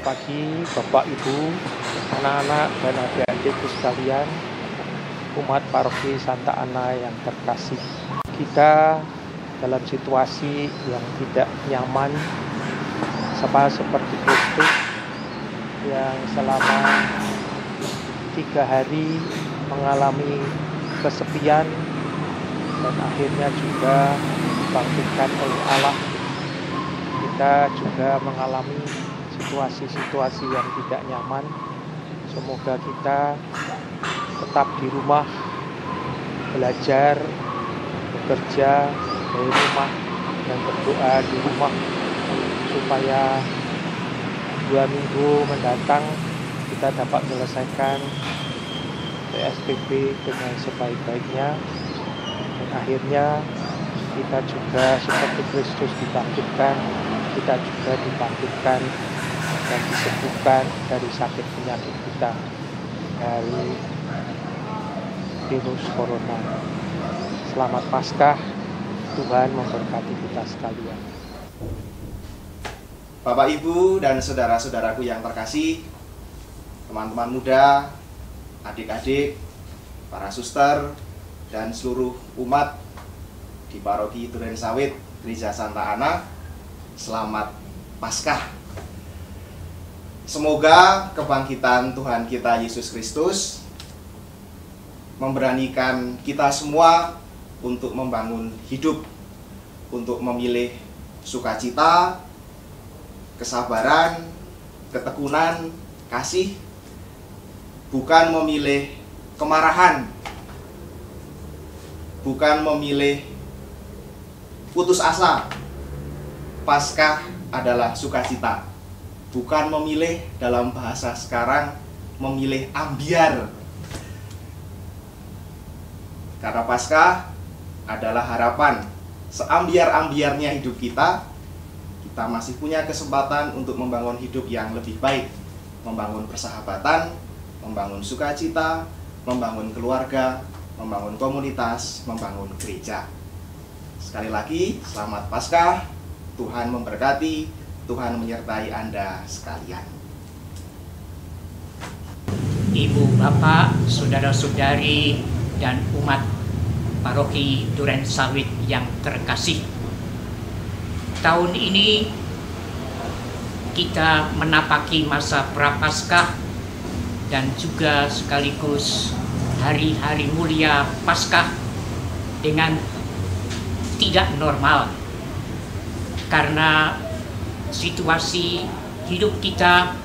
pagi Bapak Ibu, anak-anak dan adik-adikku sekalian, umat paroki Santa Ana yang terkasih. Kita dalam situasi yang tidak nyaman, sama seperti Kristus yang selama 3 hari mengalami kesepian dan akhirnya juga dibangkitkan oleh Allah. Kita juga mengalami situasi-situasi yang tidak nyaman. Semoga kita tetap di rumah, belajar, bekerja dari rumah, dan berdoa di rumah supaya 2 minggu mendatang kita dapat menyelesaikan PSBB dengan sebaik-baiknya, dan akhirnya kita juga seperti Kristus dibangkitkan, kita juga dibangkitkan dan disembuhkan dari sakit penyakit kita, dari virus corona. Selamat Paskah, Tuhan memberkati kita sekalian. Bapak, Ibu, dan saudara-saudaraku yang terkasih, teman-teman muda, adik-adik, para suster, dan seluruh umat di Paroki Durensawit, Gereja Santa Ana, selamat Paskah. Semoga kebangkitan Tuhan kita Yesus Kristus memberanikan kita semua untuk membangun hidup, untuk memilih sukacita, kesabaran, ketekunan, kasih, bukan memilih kemarahan, bukan memilih putus asa. Paskah adalah sukacita, bukan memilih, dalam bahasa sekarang, memilih ambiar. Karena Paskah adalah harapan. Seambiar-ambiarnya hidup kita masih punya kesempatan untuk membangun hidup yang lebih baik, membangun persahabatan, membangun sukacita, membangun keluarga, membangun komunitas, membangun gereja. Sekali lagi, selamat Paskah. Tuhan memberkati, Tuhan menyertai Anda sekalian. Ibu, Bapak, saudara-saudari, dan umat Paroki Durensawit yang terkasih. Tahun ini kita menapaki masa Prapaskah dan juga sekaligus hari-hari mulia Paskah dengan tidak normal, karena situasi hidup kita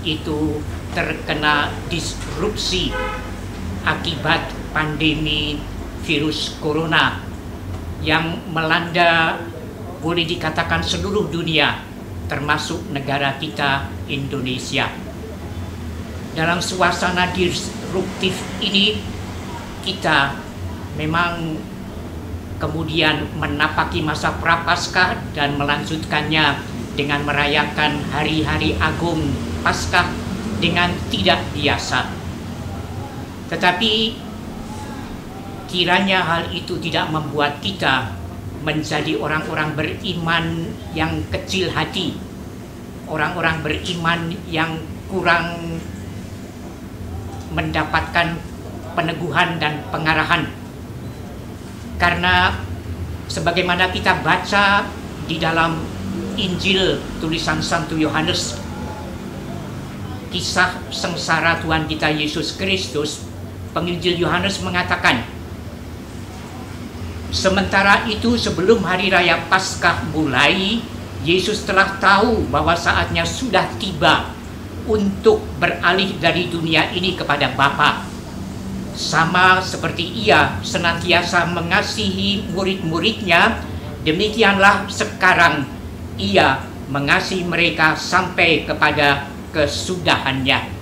itu terkena disrupsi akibat pandemi virus corona yang melanda, boleh dikatakan, seluruh dunia, termasuk negara kita Indonesia. Dalam suasana disruptif ini, kita memang kemudian menapaki masa Prapaskah dan melanjutkannya dengan merayakan hari-hari agung Paskah dengan tidak biasa. Tetapi kiranya hal itu tidak membuat kita menjadi orang-orang beriman yang kecil hati, orang-orang beriman yang kurang mendapatkan peneguhan dan pengarahan. Karena sebagaimana kita baca di dalam Injil tulisan Santo Yohanes, kisah sengsara Tuhan kita Yesus Kristus, penginjil Yohanes mengatakan, sementara itu sebelum hari raya Paskah mulai, Yesus telah tahu bahwa saatnya sudah tiba untuk beralih dari dunia ini kepada Bapa. Sama seperti Ia senantiasa mengasihi murid-muridnya, demikianlah sekarang Ia mengasihi mereka sampai kepada kesudahannya.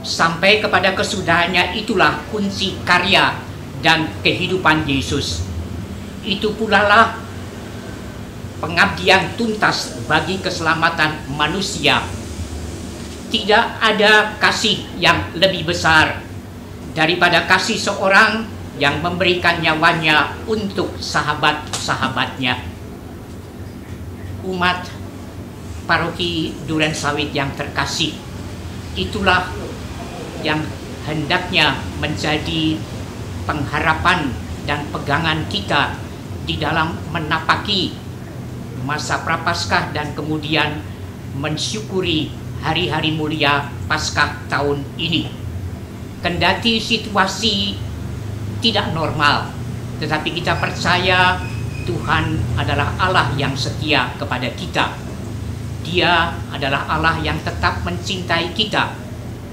Sampai kepada kesudahannya itulah kunci karya dan kehidupan Yesus. Itu pula lah pengabdian tuntas bagi keselamatan manusia. Tidak ada kasih yang lebih besar daripada kasih seorang yang memberikan nyawanya untuk sahabat-sahabatnya. Umat Paroki Durensawit yang terkasih, itulah yang hendaknya menjadi pengharapan dan pegangan kita di dalam menapaki masa Prapaskah dan kemudian mensyukuri hari-hari mulia Paskah tahun ini. Kendati situasi tidak normal, tetapi kita percaya Tuhan adalah Allah yang setia kepada kita. Dia adalah Allah yang tetap mencintai kita,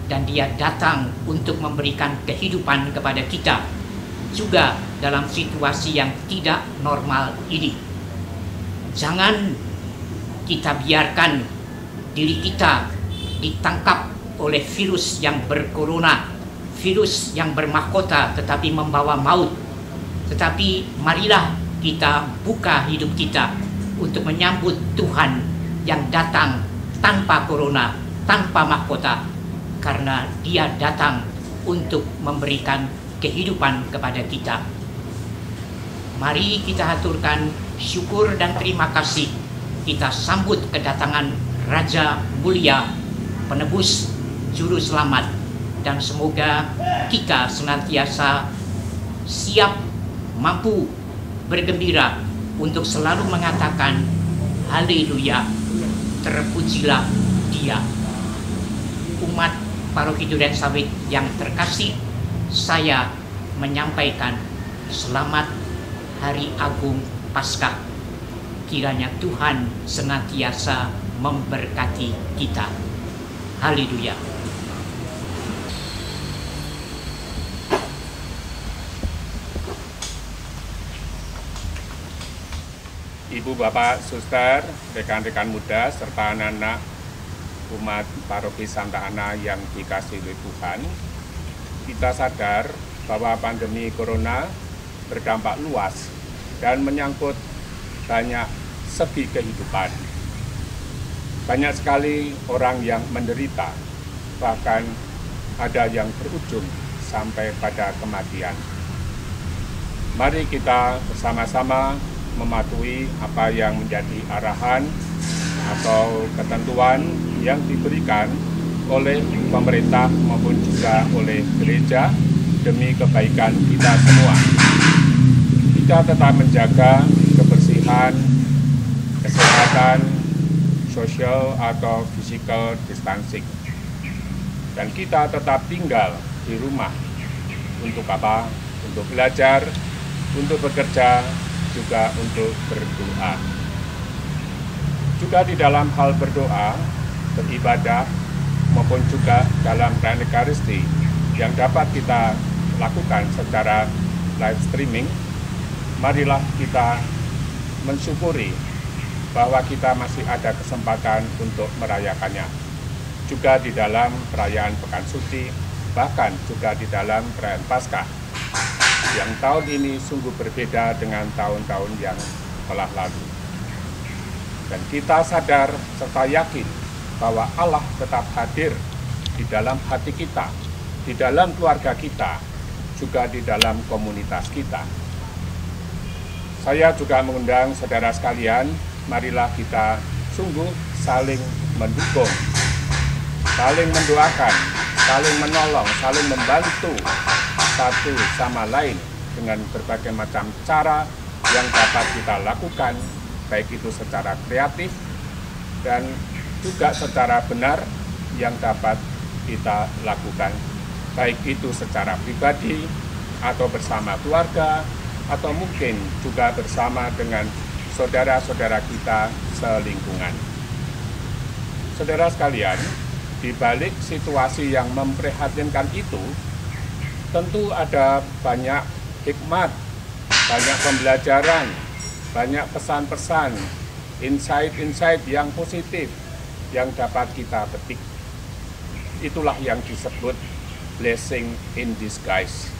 dan Dia datang untuk memberikan kehidupan kepada kita juga dalam situasi yang tidak normal ini. Jangan kita biarkan diri kita ditangkap oleh virus yang berkorona, virus yang bermahkota tetapi membawa maut. Tetapi marilah kita buka hidup kita untuk menyambut Tuhan yang datang tanpa corona, tanpa mahkota, karena Dia datang untuk memberikan kehidupan kepada kita. Mari kita haturkan syukur dan terima kasih. Kita sambut kedatangan Raja Mulia, Penebus Juru Selamat, dan semoga kita senantiasa siap, mampu, bergembira untuk selalu mengatakan haleluya, terpujilah Dia. Umat Paroki Durensawit yang terkasih, saya menyampaikan selamat Hari Agung Paskah. Kiranya Tuhan senantiasa memberkati kita. Haleluya. Ibu, Bapak, Suster, rekan-rekan muda, serta anak-anak umat Paroki Santa Ana yang dikasihi oleh Tuhan, kita sadar bahwa pandemi Corona berdampak luas dan menyangkut banyak segi kehidupan. Banyak sekali orang yang menderita, bahkan ada yang berujung sampai pada kematian. Mari kita bersama-sama mematuhi apa yang menjadi arahan atau ketentuan yang diberikan oleh pemerintah maupun juga oleh gereja demi kebaikan kita semua. Kita tetap menjaga kebersihan, kesehatan, social atau physical distancing. Dan kita tetap tinggal di rumah. Untuk apa? Untuk belajar, untuk bekerja, juga untuk berdoa. Juga di dalam hal berdoa, beribadah, maupun juga dalam perayaan Ekaristi yang dapat kita lakukan secara live streaming, marilah kita mensyukuri bahwa kita masih ada kesempatan untuk merayakannya. Juga di dalam perayaan Pekan Suci, bahkan juga di dalam perayaan Paskah, yang tahun ini sungguh berbeda dengan tahun-tahun yang telah lalu. Dan kita sadar serta yakin bahwa Allah tetap hadir di dalam hati kita, di dalam keluarga kita, juga di dalam komunitas kita. Saya juga mengundang saudara sekalian, marilah kita sungguh saling mendukung, saling mendoakan, saling menolong, saling membantu satu sama lain dengan berbagai macam cara yang dapat kita lakukan, baik itu secara kreatif dan juga secara benar yang dapat kita lakukan, baik itu secara pribadi atau bersama keluarga atau mungkin juga bersama dengan saudara-saudara kita selingkungan. Saudara sekalian, di balik situasi yang memprihatinkan itu, tentu ada banyak hikmat, banyak pembelajaran, banyak pesan-pesan, insight-insight yang positif yang dapat kita petik. Itulah yang disebut blessing in disguise.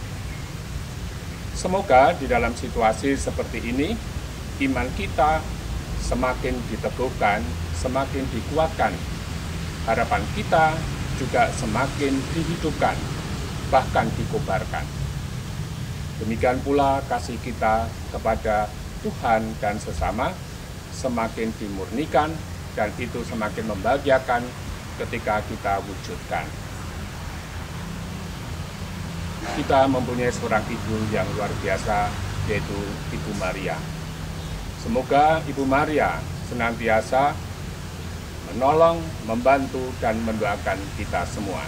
Semoga di dalam situasi seperti ini, iman kita semakin diteguhkan, semakin dikuatkan. Harapan kita juga semakin dihidupkan, bahkan dikobarkan. Demikian pula kasih kita kepada Tuhan dan sesama semakin dimurnikan, dan itu semakin membahagiakan ketika kita wujudkan. Kita mempunyai seorang ibu yang luar biasa, yaitu Ibu Maria. Semoga Ibu Maria senantiasa menolong, membantu, dan mendoakan kita semua.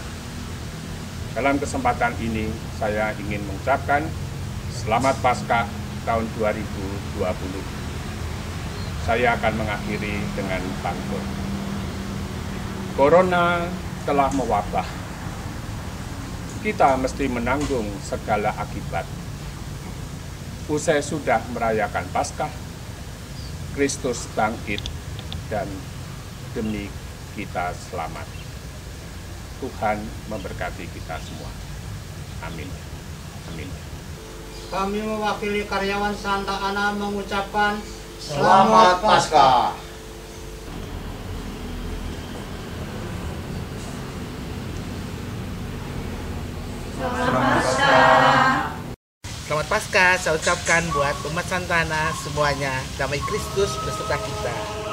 Dalam kesempatan ini, saya ingin mengucapkan Selamat Paskah tahun 2020. Saya akan mengakhiri dengan pantun. Corona telah mewabah. Kita mesti menanggung segala akibat. Usai sudah merayakan Paskah, Kristus bangkit dan demi kita selamat. Tuhan memberkati kita semua. Amin. Amin. Kami mewakili karyawan Santa Ana mengucapkan Selamat Paskah. Selamat Paskah saya ucapkan buat umat Santa Ana semuanya. Damai Kristus beserta kita.